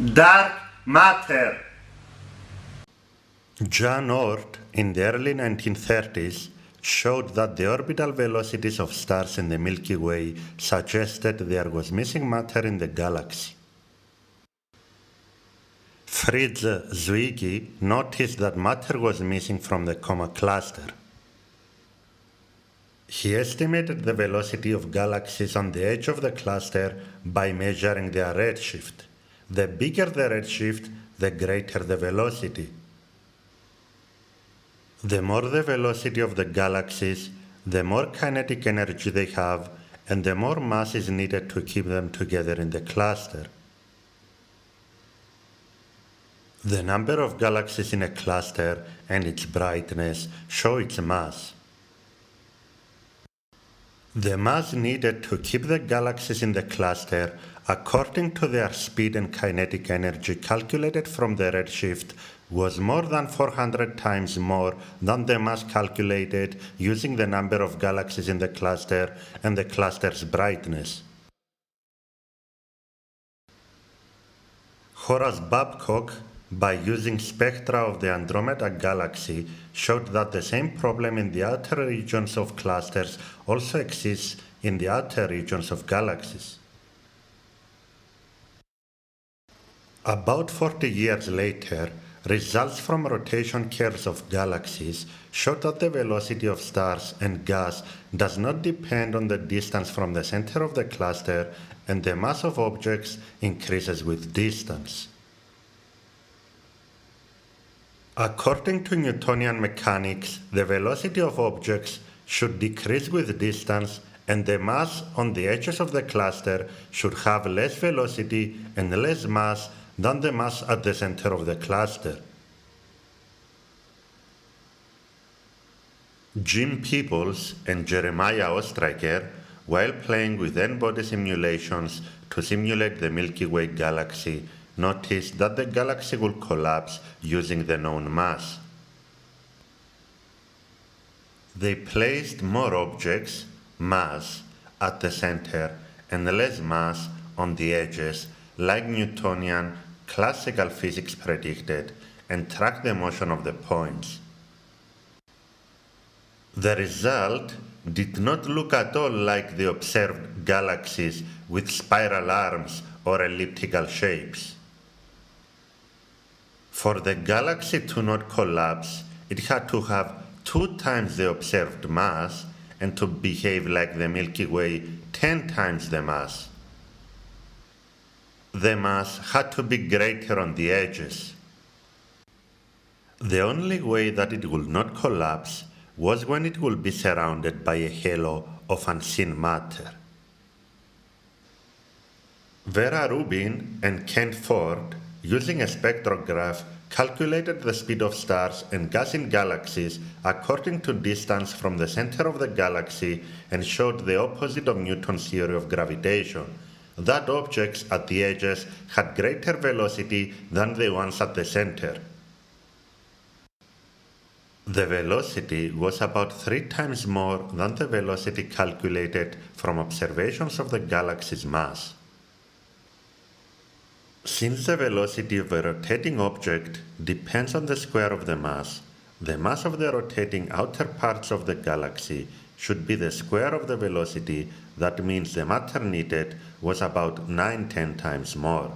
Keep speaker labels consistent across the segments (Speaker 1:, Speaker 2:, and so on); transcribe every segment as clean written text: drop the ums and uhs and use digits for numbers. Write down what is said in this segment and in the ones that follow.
Speaker 1: Dark matter.
Speaker 2: John Oort, in the early 1930s, showed that the orbital velocities of stars in the Milky Way suggested there was missing matter in the galaxy. Fritz Zwicky noticed that matter was missing from the Coma cluster. He estimated the velocity of galaxies on the edge of the cluster by measuring their redshift. The bigger the redshift, the greater the velocity. The more the velocity of the galaxies, the more kinetic energy they have, and the more mass is needed to keep them together in the cluster. The number of galaxies in a cluster and its brightness show its mass. The mass needed to keep the galaxies in the cluster, according to their speed and kinetic energy calculated from the redshift, was more than 400 times more than the mass calculated using the number of galaxies in the cluster and the cluster's brightness. Horace Babcock, by using spectra of the Andromeda galaxy, showed that the same problem in the outer regions of clusters also exists in the outer regions of galaxies. About 40 years later, results from rotation curves of galaxies showed that the velocity of stars and gas does not depend on the distance from the center of the cluster, and the mass of objects increases with distance. According to Newtonian mechanics, the velocity of objects should decrease with distance, and the mass on the edges of the cluster should have less velocity and less mass than the mass at the center of the cluster. Jim Peebles and Jeremiah Ostraker, while playing with Nbody simulations to simulate the Milky Way galaxy, noticed that the galaxy would collapse using the known mass. They placed more objects, mass, at the center and less mass on the edges, like Newtonian classical physics predicted, and tracked the motion of the points. The result did not look at all like the observed galaxies with spiral arms or elliptical shapes. For the galaxy to not collapse, it had to have 2 times the observed mass and to behave like the Milky Way 10 times the mass. The mass had to be greater on the edges. The only way that it would not collapse was when it would be surrounded by a halo of unseen matter. Vera Rubin and Kent Ford, using a spectrograph, calculated the speed of stars and gas in galaxies according to distance from the center of the galaxy and showed the opposite of Newton's theory of gravitation, that objects at the edges had greater velocity than the ones at the center. The velocity was about 3 times more than the velocity calculated from observations of the galaxy's mass. Since the velocity of a rotating object depends on the square of the mass of the rotating outer parts of the galaxy should be the square of the velocity. That means the matter needed was about 9-10 times more.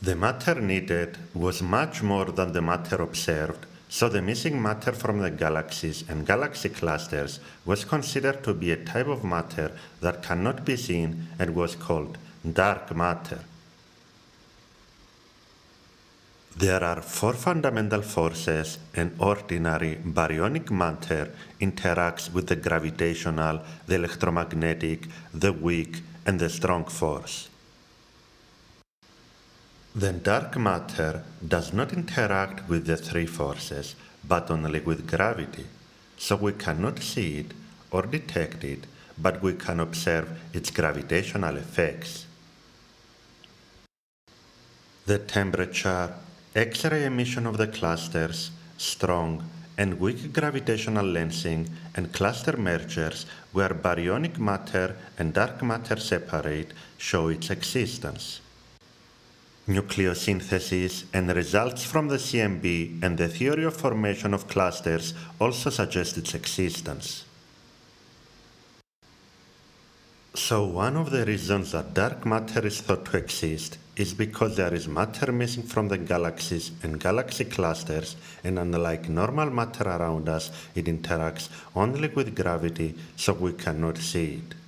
Speaker 2: The matter needed was much more than the matter observed, so the missing matter from the galaxies and galaxy clusters was considered to be a type of matter that cannot be seen and was called dark matter. There are 4 fundamental forces, and ordinary baryonic matter interacts with the gravitational, the electromagnetic, the weak, and the strong force. The dark matter does not interact with the 3 forces, but only with gravity, so we cannot see it or detect it, but we can observe its gravitational effects. The temperature, X-ray emission of the clusters, strong and weak gravitational lensing and cluster mergers where baryonic matter and dark matter separate show its existence. Nucleosynthesis and results from the CMB and the theory of formation of clusters also suggest its existence. So one of the reasons that dark matter is thought to exist is because there is matter missing from the galaxies and galaxy clusters, and unlike normal matter around us, it interacts only with gravity, so we cannot see it.